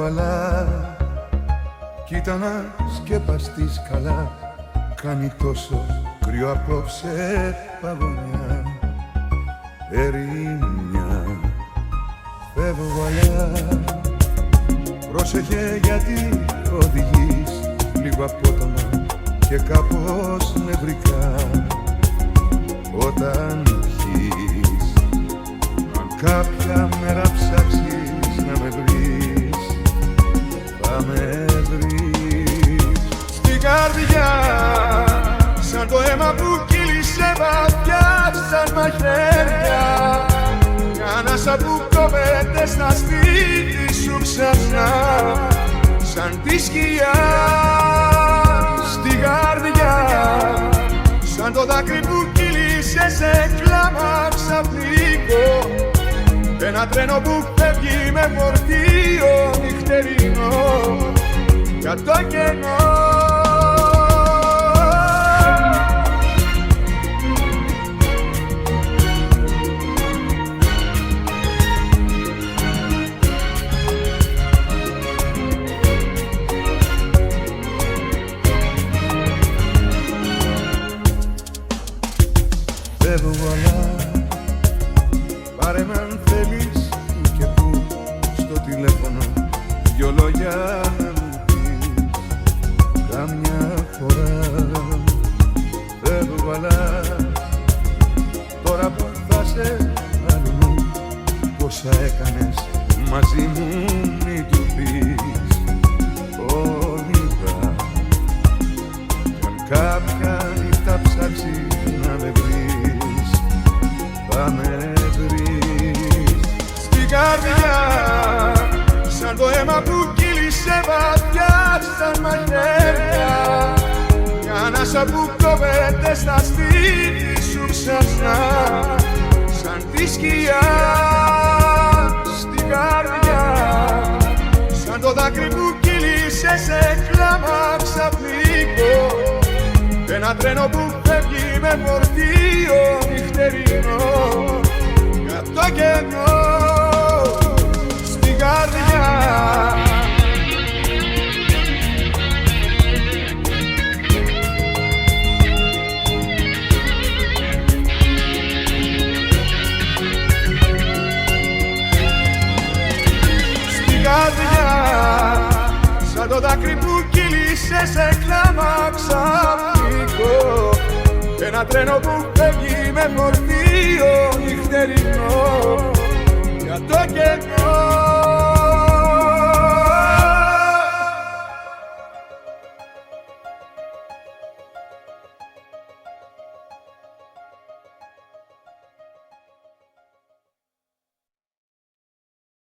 βουαλά, κοίτα να σκεπαστείς καλά. Κάνει τόσο κρύο απόψε παγωνιά, ερήμια, φεύγω βουαλά. Πρόσεχε γιατί οδηγείς λίγο απότομα και κάπως νευρικά. Όταν βγεις, αν κάποια μέρα ψάξεις να με βρεις, θα με βρεις. Στην καρδιά, σαν το αίμα που κύλησε βαθιά, σαν μαχαίρια, μια ανάσα που κόβεται στα σπίτι σου ξανά, σαν τη σκιά. Στην καρδιά, σαν το δάκρυ που κύλησε σε κλάμα ξαφνικό, ένα τρένο που φεύγει με φορτίο νυχτερινό για το κενό. Φεύγω αλλά πάρε με αν θέλεις που και που στο τηλέφωνο δυο λόγια να μου πεις καμιά φορά. Φεύγω αλλά τώρα που θα σε αλλού, πόσα έκανες μαζί μου μη του πεις. Όνειρα κι αν κάποια νύχτα ψάξεις να με βρεις, θα με βρεις. Στην καρδιά, σαν το αίμα που κύλησε βαθιά, σαν μαχαίρια, μια ανάσα που κόβεται στα σπίτι σου ξανά, σαν τη σκιά. Στην καρδιά, σαν το δάκρυ που κύλησε σε κλάμα ξαφνικό, ένα τρένο που φεύγει με φορτίο νυχτερινό για το κενό. Στην καρδιά, στην καρδιά, σαν το δάκρυ που κύλησε σε κλάμα ξαφνικό, ένα τρένο που φεύγει με φορτίο